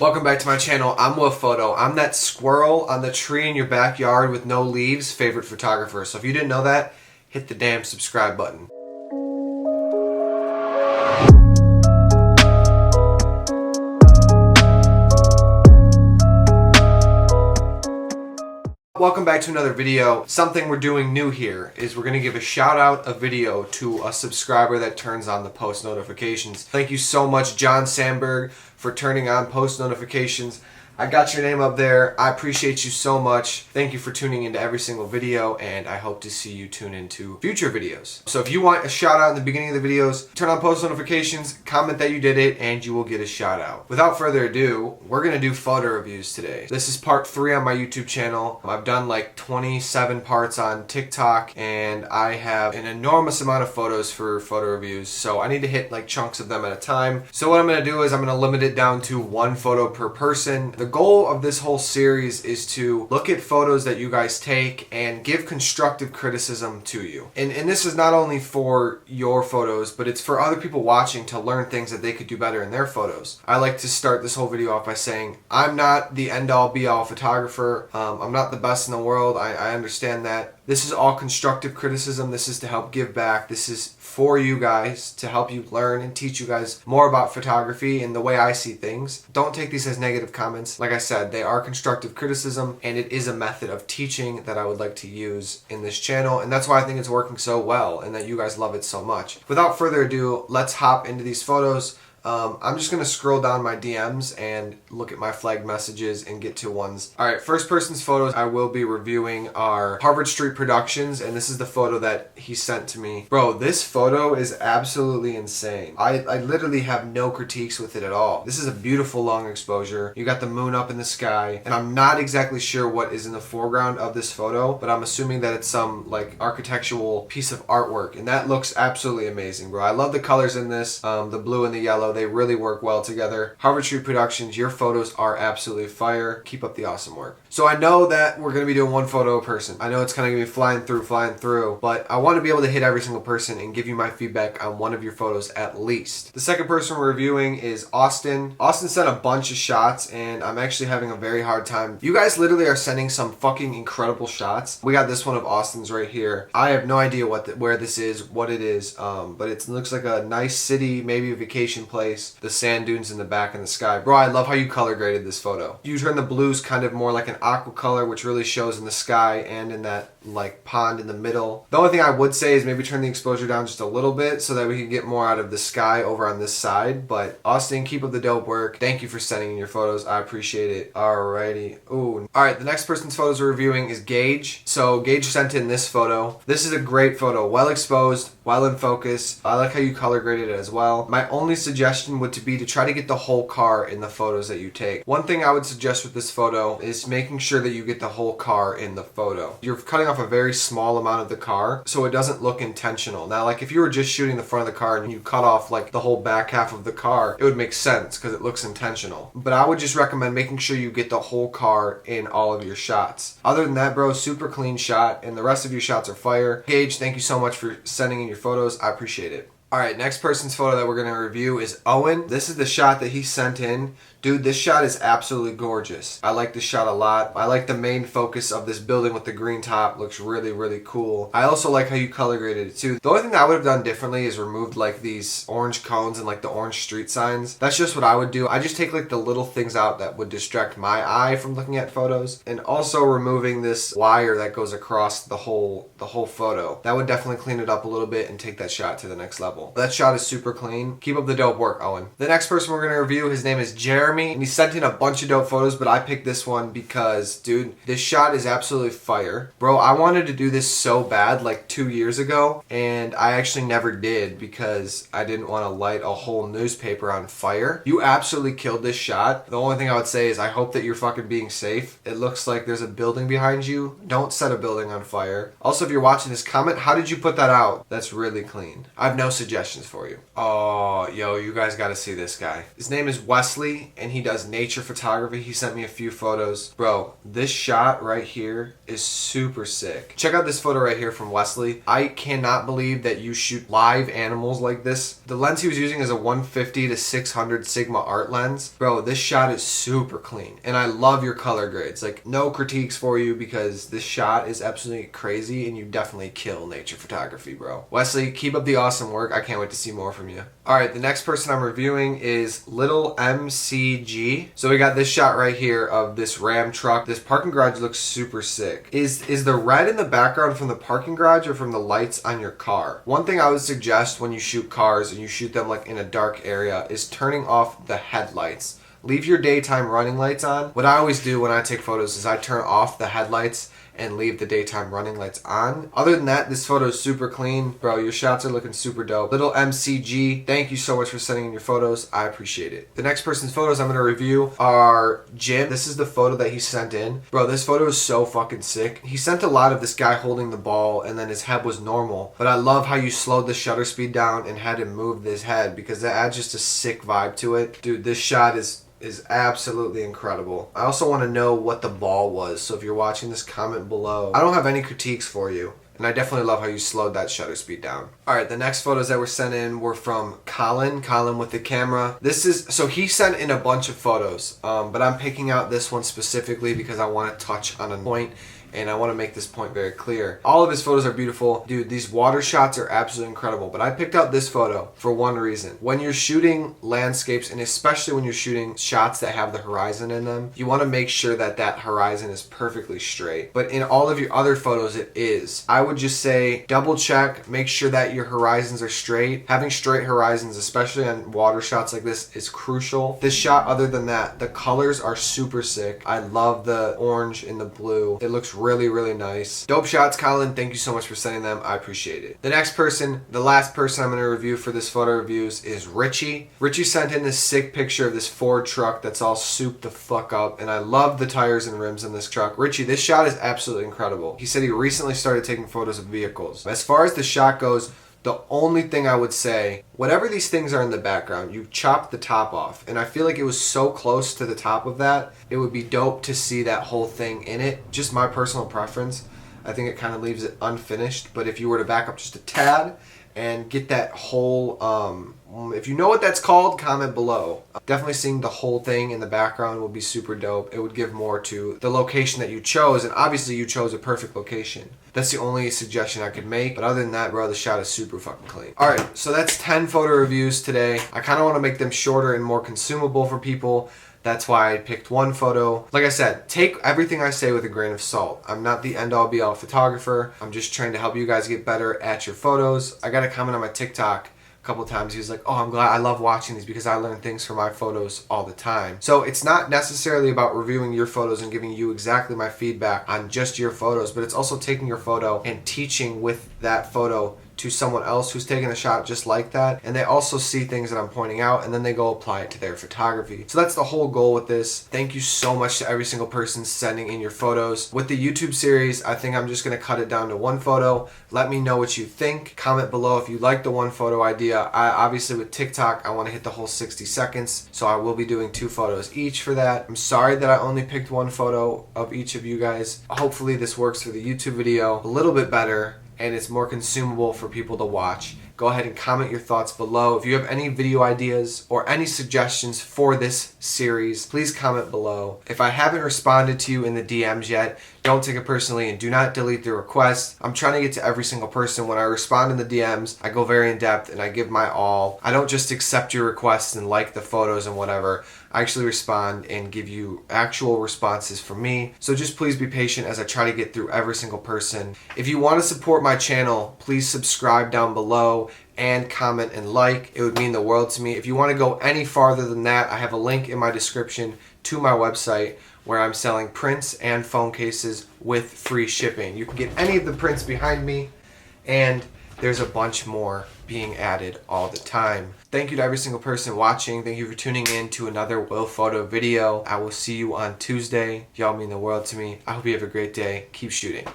Welcome back to my channel. I'm WooFphoto. I'm that squirrel on the tree in your backyard with no leaves favorite photographer. So if you didn't know that, hit the damn subscribe button. Welcome back to another video. Something we're doing new here is we're going to give a shout out a video to a subscriber that turns on the post notifications. Thank you so much, John Sandberg, for turning on post notifications. I got your name up there. I appreciate you so much. Thank you for tuning into every single video, and I hope to see you tune into future videos. So if you want a shout out in the beginning of the videos, turn on post notifications, comment that you did it, and you will get a shout out. Without further ado, we're gonna do photo reviews today. This is part 3 on my YouTube channel. I've done like 27 parts on TikTok, and I have an enormous amount of photos for photo reviews, so I need to hit like chunks of them at a time. So what I'm gonna do is I'm gonna limit it down to 1 photo per person. The goal of this whole series is to look at photos that you guys take and give constructive criticism to you. And this is not only for your photos, but it's for other people watching to learn things that they could do better in their photos. I like to start this whole video off by saying, I'm not the end-all be-all photographer. I'm not the best in the world. I understand that. This is all constructive criticism. This is to help give back. This is for you guys to help you learn and teach you guys more about photography and the way I see things. Don't take these as negative comments. Like I said, they are constructive criticism, and it is a method of teaching that I would like to use in this channel, and that's why I think it's working so well and that you guys love it so much. Without further ado, let's hop into these photos. I'm just going to scroll down my DMs and look at my flagged messages and get to ones. Alright, first person's photos I will be reviewing are Harvard Street Productions, and this is the photo that he sent to me. Bro, this photo is absolutely insane. I literally have no critiques with it at all. This is a beautiful long exposure. You got the moon up in the sky, and I'm not exactly sure what is in the foreground of this photo, but I'm assuming that it's some like architectural piece of artwork, and that looks absolutely amazing, bro. I love the colors in this, the blue and the yellow. They really work well together. Harvard Street Productions, your photos are absolutely fire. Keep up the awesome work. So I know that we're going to be doing 1 photo a person. I know it's kind of going to be flying through, but I want to be able to hit every single person and give you my feedback on one of your photos at least. The second person we're reviewing is Austin. Austin sent a bunch of shots, and I'm actually having a very hard time. You guys literally are sending some fucking incredible shots. We got this one of Austin's right here. I have no idea where this is, what it is, but it looks like a nice city, maybe a vacation place. The sand dunes in the back and the sky. Bro, I love how you color graded this photo. You turn the blues kind of more like an aqua color, which really shows in the sky and in that like pond in the middle. The only thing I would say is maybe turn the exposure down just a little bit so that we can get more out of the sky over on this side. But Austin, keep up the dope work. Thank you for sending in your photos. I appreciate it. Alrighty. Ooh. Alright, the next person's photos we're reviewing is Gage. So Gage sent in this photo. This is a great photo. Well exposed, well in focus. I like how you color graded it as well. My only suggestion would be to try to get the whole car in the photos that you take. One thing I would suggest with this photo is making sure that you get the whole car in the photo. You're cutting off a very small amount of the car, so it doesn't look intentional. Now, like if you were just shooting the front of the car and you cut off like the whole back half of the car, it would make sense because it looks intentional. But I would just recommend making sure you get the whole car in all of your shots. Other than that, bro, super clean shot, and the rest of your shots are fire. Gage, thank you so much for sending in your photos. I appreciate it. Alright, next person's photo that we're going to review is Owen. This is the shot that he sent in. Dude, this shot is absolutely gorgeous. I like this shot a lot. I like the main focus of this building with the green top. Looks really, really cool. I also like how you color graded it too. The only thing that I would have done differently is removed like these orange cones and like the orange street signs. That's just what I would do. I just take like the little things out that would distract my eye from looking at photos. And also removing this wire that goes across the whole photo. That would definitely clean it up a little bit and take that shot to the next level. That shot is super clean. Keep up the dope work, Owen. The next person we're going to review, his name is Jeremy. And he sent in a bunch of dope photos, but I picked this one because, dude, this shot is absolutely fire. Bro, I wanted to do this so bad like 2 years ago, and I actually never did because I didn't want to light a whole newspaper on fire. You absolutely killed this shot. The only thing I would say is I hope that you're fucking being safe. It looks like there's a building behind you. Don't set a building on fire. Also, if you're watching this, comment, how did you put that out? That's really clean. I have no suggestions for you. Oh, yo, you guys got to see this guy. His name is Wesley, and he does nature photography. He sent me a few photos. Bro, this shot right here is super sick. Check out this photo right here from Wesley. I cannot believe that you shoot live animals like this. The lens he was using is a 150 to 600 Sigma art lens. Bro, this shot is super clean, and I love your color grades. Like, no critiques for you because this shot is absolutely crazy, and you definitely kill nature photography, bro. Wesley, keep up the awesome work. I can't wait to see more from you. All right, the next person I'm reviewing is Little MCG. So we got this shot right here of this Ram truck. This parking garage looks super sick. Is the red in the background from the parking garage or from the lights on your car? One thing I would suggest when you shoot cars and you shoot them like in a dark area is turning off the headlights. Leave your daytime running lights on. What I always do when I take photos is I turn off the headlights and leave the daytime running lights on. Other than that, this photo is super clean. Bro, your shots are looking super dope. Little MCG, thank you so much for sending in your photos. I appreciate it. The next person's photos I'm gonna review are Jim. This is the photo that he sent in. Bro, this photo is so fucking sick. He sent a lot of this guy holding the ball and then his head was normal. But I love how you slowed the shutter speed down and had him move his head because that adds just a sick vibe to it. Dude, this shot is absolutely incredible. I also want to know what the ball was, so if you're watching this, comment below. I don't have any critiques for you, and I definitely love how you slowed that shutter speed down. Alright, the next photos that were sent in were from Colin with the camera. So he sent in a bunch of photos, but I'm picking out this one specifically because I want to touch on a point, and I want to make this point very clear. All of his photos are beautiful. Dude, these water shots are absolutely incredible, but I picked out this photo for one reason. When you're shooting landscapes, and especially when you're shooting shots that have the horizon in them, you want to make sure that that horizon is perfectly straight. But in all of your other photos, it is. I would just say double check, make sure that your horizons are straight. Having straight horizons, especially on water shots like this, is crucial. This shot, other than that, the colors are super sick. I love the orange and the blue. It looks really nice. Dope shots, Colin. Thank you so much for sending them. I appreciate it. The next person, the last person I'm going to review for this photo reviews is Richie. Richie sent in this sick picture of this Ford truck that's all souped the fuck up, and I love the tires and rims in this truck. Richie, this shot is absolutely incredible. He said he recently started taking photos of vehicles. As far as the shot goes, the only thing I would say, whatever these things are in the background, you've chopped the top off. And I feel like it was so close to the top of that, it would be dope to see that whole thing in it. Just my personal preference. I think it kind of leaves it unfinished. But if you were to back up just a tad and get that whole, if you know what that's called, comment below. Definitely seeing the whole thing in the background would be super dope. It would give more to the location that you chose, and obviously you chose a perfect location. That's the only suggestion I could make, but other than that, bro, the shot is super fucking clean. Alright, so that's 10 photo reviews today. I kind of want to make them shorter and more consumable for people. That's why I picked one photo. Like I said, take everything I say with a grain of salt. I'm not the end-all be-all photographer. I'm just trying to help you guys get better at your photos. I got a comment on my TikTok a couple times. He was like, oh, I'm glad, I love watching these because I learn things from my photos all the time. So it's not necessarily about reviewing your photos and giving you exactly my feedback on just your photos, but it's also taking your photo and teaching with that photo to someone else who's taking a shot just like that, and they also see things that I'm pointing out, and then they go apply it to their photography. So that's the whole goal with this. Thank you so much to every single person sending in your photos. With the YouTube series, I think I'm just going to cut it down to one photo. Let me know what you think. Comment below if you like the one photo idea. Obviously with TikTok, I want to hit the whole 60 seconds, so I will be doing 2 photos each for that. I'm sorry that I only picked one photo of each of you guys. Hopefully this works for the YouTube video a little bit better, and it's more consumable for people to watch. Go ahead and comment your thoughts below. If you have any video ideas or any suggestions for this series, please comment below. If I haven't responded to you in the DMs yet, don't take it personally and do not delete the request. I'm trying to get to every single person. When I respond in the DMs, I go very in depth and I give my all. I don't just accept your requests and like the photos and whatever. I actually respond and give you actual responses from me. So just please be patient as I try to get through every single person. If you want to support my channel, please subscribe down below and comment and like. It would mean the world to me. If you want to go any farther than that, I have a link in my description to my website where I'm selling prints and phone cases with free shipping. You can get any of the prints behind me, and there's a bunch more being added all the time. Thank you to every single person watching. Thank you for tuning in to another Will Photo video. I will see you on Tuesday. Y'all mean the world to me. I hope you have a great day. Keep shooting.